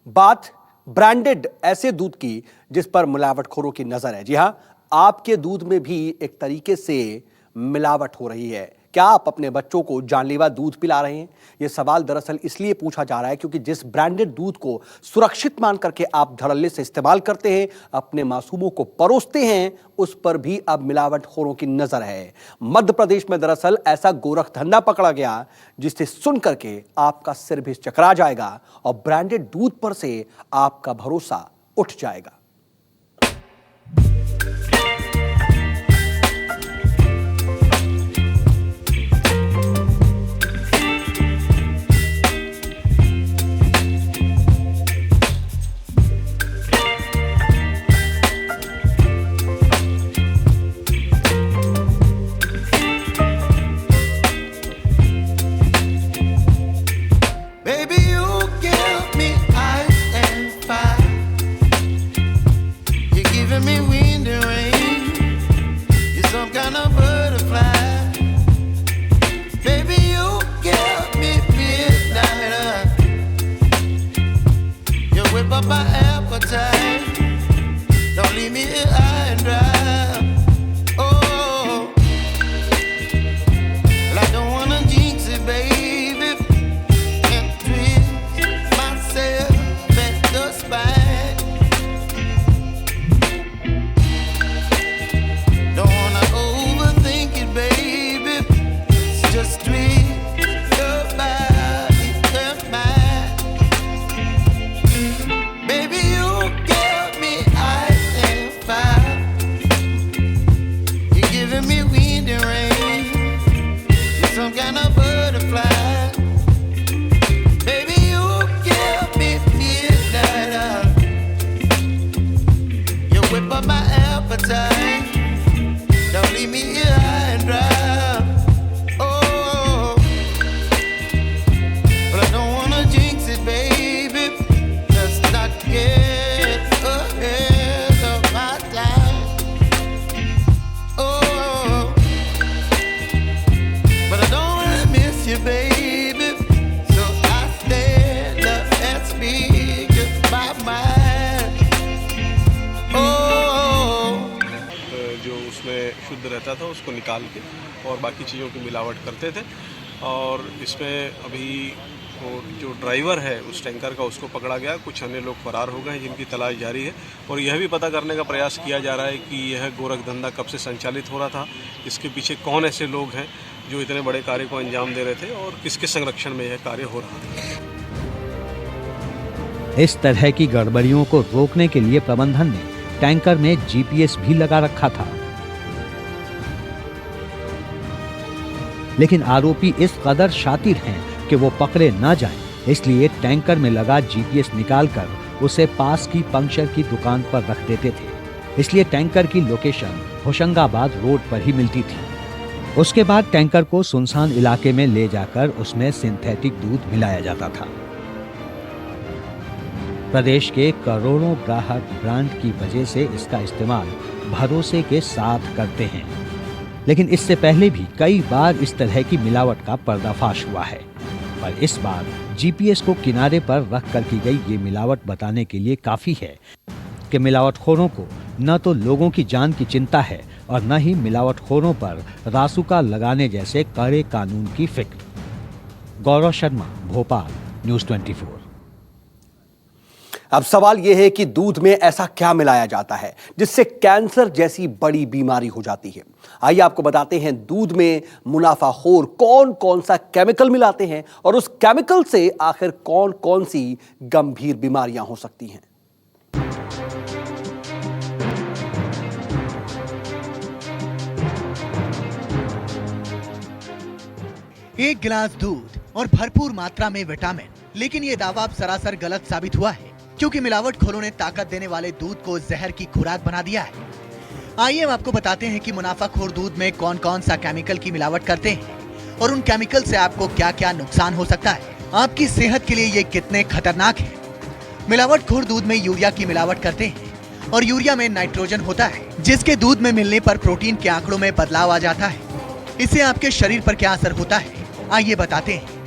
बात ब्रांडेड ऐसे दूध की जिस पर मिलावटखोरों की नजर है। जी हां, आपके दूध में भी एक तरीके से मिलावट हो रही है। क्या आप अपने बच्चों को जानलेवा दूध पिला रहे हैं? यह सवाल दरअसल इसलिए पूछा जा रहा है क्योंकि जिस ब्रांडेड दूध को सुरक्षित मान करके आप धड़ल्ले से इस्तेमाल करते हैं, अपने मासूमों को परोसते हैं, उस पर भी अब मिलावटखोरों की नजर है। मध्य प्रदेश में दरअसल ऐसा गोरखधंधा पकड़ा गया जिसे सुन करके आपका सिर भी चकरा जाएगा और ब्रांडेड दूध पर से आपका भरोसा उठ जाएगा। शुद्ध रहता था उसको निकाल के और बाकी चीज़ों की मिलावट करते थे। और इसमें अभी वो जो ड्राइवर है उस टैंकर का उसको पकड़ा गया, कुछ अन्य लोग फरार हो गए हैं जिनकी तलाश जारी है। और यह भी पता करने का प्रयास किया जा रहा है कि यह गोरखधंधा कब से संचालित हो रहा था, इसके पीछे कौन ऐसे लोग हैं जो इतने बड़े कार्य को अंजाम दे रहे थे और किसके संरक्षण में यह कार्य हो रहा था। इस तरह की गड़बड़ियों को रोकने के लिए प्रबंधन ने टैंकर में जीपीएस भी लगा रखा था, लेकिन आरोपी इस कदर शातिर हैं कि वो पकड़े न जाएं, इसलिए टैंकर में लगा जीपीएस निकालकर उसे पास की पंक्चर की दुकान पर रख देते थे। इसलिए टैंकर की लोकेशन होशंगाबाद रोड पर ही मिलती थी। उसके बाद टैंकर को सुनसान इलाके में ले जाकर उसमें सिंथेटिक दूध मिलाया जाता था। प्रदेश के करोड़ों ग्राहक ब्रांड की वजह से इसका इस्तेमाल भरोसे के साथ करते हैं, लेकिन इससे पहले भी कई बार इस तरह की मिलावट का पर्दाफाश हुआ है। पर इस बार जीपीएस को किनारे पर रख कर की गई ये मिलावट बताने के लिए काफी है कि मिलावटखोरों को न तो लोगों की जान की चिंता है और न ही मिलावटखोरों पर रासुका लगाने जैसे कड़े कानून की फिक्र। गौरव शर्मा, भोपाल, न्यूज़ 24। अब सवाल यह है कि दूध में ऐसा क्या मिलाया जाता है जिससे कैंसर जैसी बड़ी बीमारी हो जाती है। आइए आपको बताते हैं दूध में मुनाफाखोर कौन कौन सा केमिकल मिलाते हैं और उस केमिकल से आखिर कौन कौन सी गंभीर बीमारियां हो सकती हैं। एक गिलास दूध और भरपूर मात्रा में विटामिन, लेकिन ये दावा अब सरासर गलत साबित हुआ है क्योंकि मिलावटखोरों ने ताकत देने वाले दूध को जहर की खुराक बना दिया है। आइए हम आपको बताते हैं कि मुनाफाखोर दूध में कौन कौन सा केमिकल की मिलावट करते हैं और उन केमिकल से आपको क्या क्या नुकसान हो सकता है, आपकी सेहत के लिए ये कितने खतरनाक है। मिलावटखोर दूध में यूरिया की मिलावट करते हैं और यूरिया में नाइट्रोजन होता है जिसके दूध में मिलने पर प्रोटीन के आंकड़ों में बदलाव आ जाता है। इससे आपके शरीर पर क्या असर होता है, आइए बताते हैं।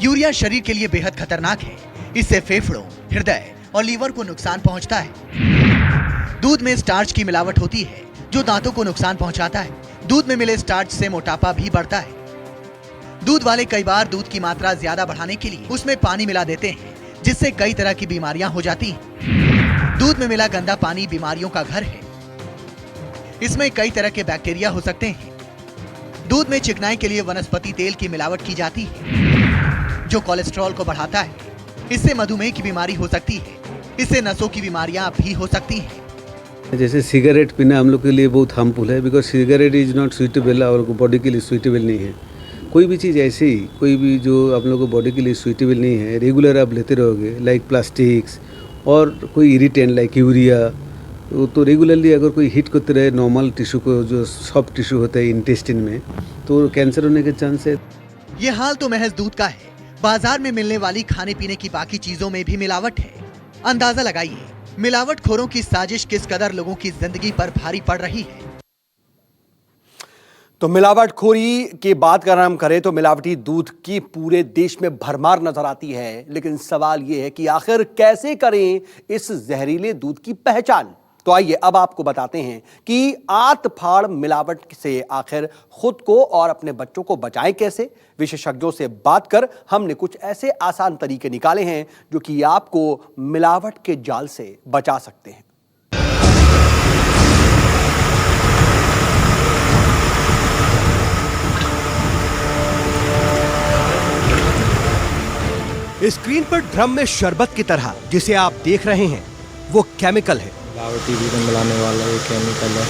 यूरिया शरीर के लिए बेहद खतरनाक है इससे फेफड़ों, हृदय और लीवर को नुकसान पहुंचता है। दूध में स्टार्च की मिलावट होती है जो दांतों को नुकसान पहुंचाता है। दूध में मिले स्टार्च से मोटापा भी बढ़ता है। दूध वाले कई बार दूध की मात्रा ज्यादा बढ़ाने के लिए उसमें पानी मिला देते हैं, जिससे कई तरह की बीमारियां हो जाती हैं। दूध में मिला गंदा पानी बीमारियों का घर है। इसमें कई तरह के बैक्टीरिया हो सकते हैं। दूध में चिकनाई के लिए वनस्पति तेल की मिलावट की जाती है, जो कोलेस्ट्रॉल को बढ़ाता है। इससे मधुमेह की बीमारी हो सकती है। इससे नसों की बीमारियां भी हो सकती हैं। जैसे सिगरेट पीना हम लोग के लिए बहुत हार्मफुल है, because cigarette is not suitable और बॉडी के लिए सुइटेबल नहीं है। कोई भी चीज़ ऐसी, कोई भी जो आप लोगों को बॉडी के लिए सुइटेबल नहीं है, रेगुलर आप लेते रहोगे, लाइक प्लास्टिक्स और कोई इरिटेंट लाइक यूरिया, तो रेगुलरली अगर कोई हिट करते रहे नॉर्मल टिश्यू को, जो सॉफ्ट टिश्यू होता है इंटेस्टिन में, तो कैंसर होने के चांस है। ये हाल तो महज दूध का है। बाजार में मिलने वाली खाने पीने की बाकी चीजों में भी मिलावट है। अंदाजा लगाइए, मिलावटखोरों की साजिश किस कदर लोगों की जिंदगी पर भारी पड़ रही है। तो मिलावटखोरी की बात कर हम करें तो मिलावटी दूध की पूरे देश में भरमार नजर आती है, लेकिन सवाल यह है कि आखिर कैसे करें इस जहरीले दूध की पहचान। तो आइए अब आपको बताते हैं कि आत फाड़ मिलावट से आखिर खुद को और अपने बच्चों को बचाएं कैसे। विशेषज्ञों से बात कर हमने कुछ ऐसे आसान तरीके निकाले हैं जो कि आपको मिलावट के जाल से बचा सकते हैं। स्क्रीन पर ड्रम में शरबत की तरह जिसे आप देख रहे हैं वो केमिकल है। मिलावटी दूध मिलाने वाला ये केमिकल है।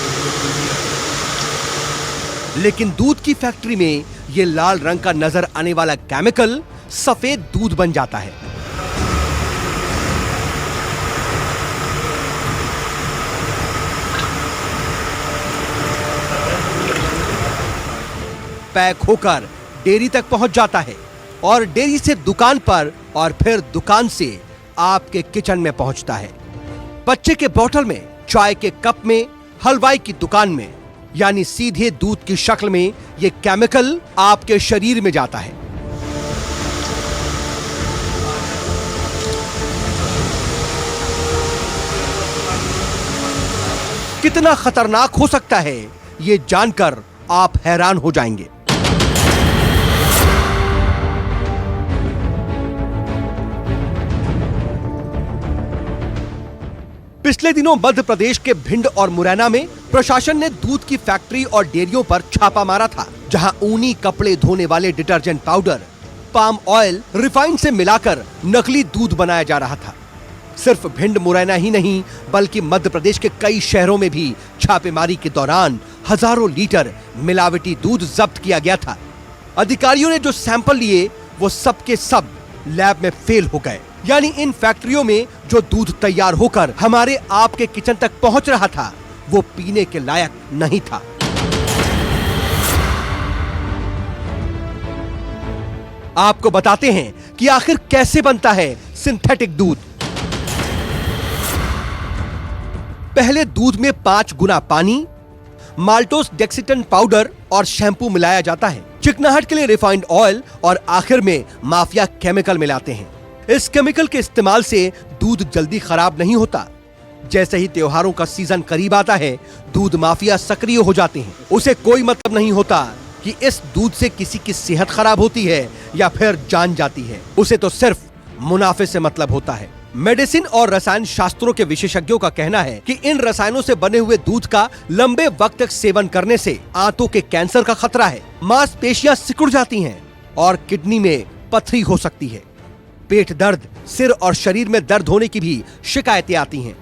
लेकिन दूध की फैक्ट्री में ये लाल रंग का नजर आने वाला केमिकल सफेद दूध बन जाता है। पैक होकर डेयरी तक पहुंच जाता है और डेयरी से दुकान पर और फिर दुकान से आपके किचन में पहुंचता है। बच्चे के बोतल में, चाय के कप में, हलवाई की दुकान में, यानी सीधे दूध की शक्ल में यह केमिकल आपके शरीर में जाता है। कितना खतरनाक हो सकता है ये जानकर आप हैरान हो जाएंगे। पिछले दिनों मध्य प्रदेश के भिंड और मुरैना में प्रशासन ने दूध की फैक्ट्री और डेयरियों पर छापा मारा था, जहां ऊनी कपड़े धोने वाले detergent powder, palm oil, refine से मिलाकर नकली दूध बनाया जा रहा था। सिर्फ भिंड मुरैना ही नहीं बल्कि मध्य प्रदेश के कई शहरों में भी छापेमारी के दौरान हजारों लीटर मिलावटी दूध जब्त किया गया था। अधिकारियों ने जो सैंपल लिए वो सबके सब लैब में फेल हो गए, यानी इन फैक्ट्रियों में जो दूध तैयार होकर हमारे आपके किचन तक पहुंच रहा था वो पीने के लायक नहीं था। आपको बताते हैं कि आखिर कैसे बनता है सिंथेटिक दूध। पहले दूध में 5 गुना पानी, माल्टोस डेक्सिटन पाउडर और शैम्पू मिलाया जाता है। चिकनाहट के लिए रिफाइंड ऑयल और आखिर में माफिया केमिकल मिलाते हैं। इस केमिकल के इस्तेमाल से दूध जल्दी खराब नहीं होता। जैसे ही त्योहारों का सीजन करीब आता है, दूध माफिया सक्रिय हो जाते हैं। उसे कोई मतलब नहीं होता कि इस दूध से किसी की सेहत खराब होती है या फिर जान जाती है। उसे तो सिर्फ मुनाफे से मतलब होता है। मेडिसिन और रसायन शास्त्रों के विशेषज्ञों का कहना है कि इन रसायनों से बने हुए दूध का लंबे वक्त तक सेवन करने से आंतों के कैंसर का खतरा है, मांसपेशियां सिकुड़ जाती हैं और किडनी में पथरी हो सकती है। पेट दर्द, सिर और शरीर में दर्द होने की भी शिकायतें आती हैं।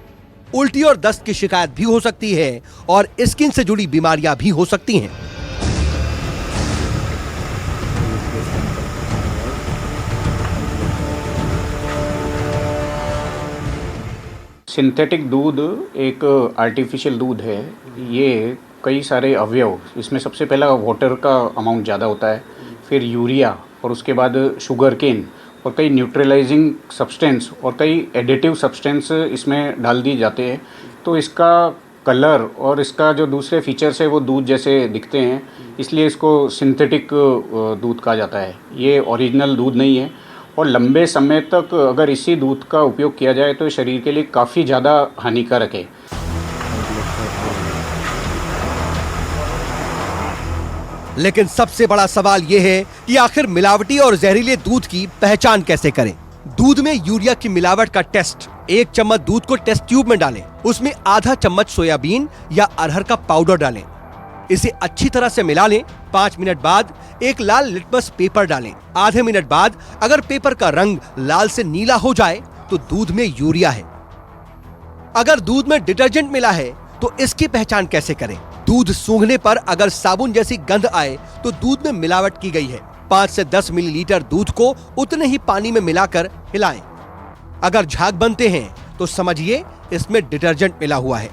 उल्टी और दस्त की शिकायत भी हो सकती है और स्किन से जुड़ी बीमारियां भी हो सकती हैं। सिंथेटिक दूध एक आर्टिफिशियल दूध है। ये कई सारे अवयव, इसमें सबसे पहला वाटर का अमाउंट ज़्यादा होता है, फिर यूरिया और उसके बाद शुगर केन और कई न्यूट्रलाइजिंग सब्सटेंस और कई एडिटिव सब्सटेंस इसमें डाल दिए जाते हैं। तो इसका कलर और इसका जो दूसरे फीचर्स है वो दूध जैसे दिखते हैं, इसलिए इसको सिंथेटिक दूध कहा जाता है। ये ओरिजिनल दूध नहीं है और लंबे समय तक अगर इसी दूध का उपयोग किया जाए तो शरीर के लिए काफ़ी ज़्यादा हानिकारक है। लेकिन सबसे बड़ा सवाल यह है कि आखिर मिलावटी और जहरीले दूध की पहचान कैसे करें। दूध में यूरिया की मिलावट का टेस्ट। 1 चम्मच दूध को टेस्ट ट्यूब में डालें, उसमें आधा चम्मच सोयाबीन या अरहर का पाउडर डालें, इसे अच्छी तरह से मिला लें। 5 मिनट बाद एक लाल लिटमस पेपर डालें। आधे मिनट बाद अगर पेपर का रंग लाल से नीला हो जाए तो दूध में यूरिया है। अगर दूध में डिटर्जेंट मिला है तो इसकी पहचान कैसे करें। दूध सूंघने पर अगर साबुन जैसी गंध आए तो दूध में मिलावट की गई है। 5 से 10 मिलीलीटर दूध को उतने ही पानी में मिलाकर हिलाएं। अगर झाग बनते हैं तो समझिए इसमें डिटर्जेंट मिला हुआ है।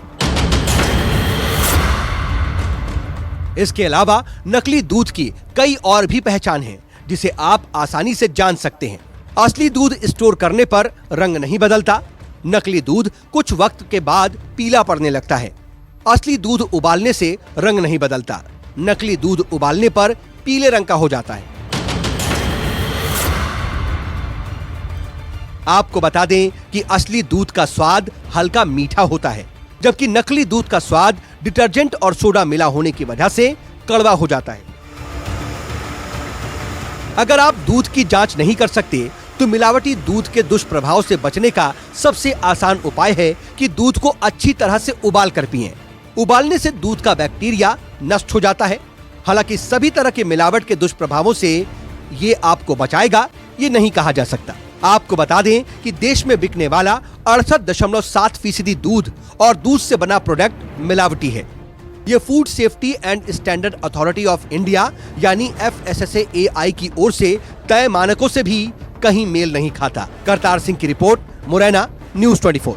इसके अलावा नकली दूध की कई और भी पहचान है जिसे आप आसानी से जान सकते हैं। असली दूध स्टोर करने पर रंग नहीं बदलता। नकली दूध कुछ वक्त के बाद पीला पड़ने लगता है। असली दूध उबालने से रंग नहीं बदलता। नकली दूध उबालने पर पीले रंग का हो जाता है। आपको बता दें कि असली दूध का स्वाद हल्का मीठा होता है, जबकि नकली दूध का स्वाद डिटर्जेंट और सोडा मिला होने की वजह से कड़वा हो जाता है। अगर आप दूध की जांच नहीं कर सकते तो मिलावटी दूध के दुष्प्रभाव से बचने का सबसे आसान उपाय है कि दूध को अच्छी तरह से उबाल कर पिएं। उबालने से दूध का बैक्टीरिया नष्ट हो जाता है। हालांकि सभी तरह के मिलावट के दुष्प्रभावों से ये आपको बचाएगा, ये नहीं कहा जा सकता। आपको बता दें कि देश में बिकने वाला 68.7% दूध और दूध से बना प्रोडक्ट मिलावटी है। ये food safety and standard authority of India यानी FSSAI की ओर से तय मानकों से भी कहीं मेल नहीं खाता। करतार सिंह की रिपोर्ट, मुरैना, न्यूज़ 24।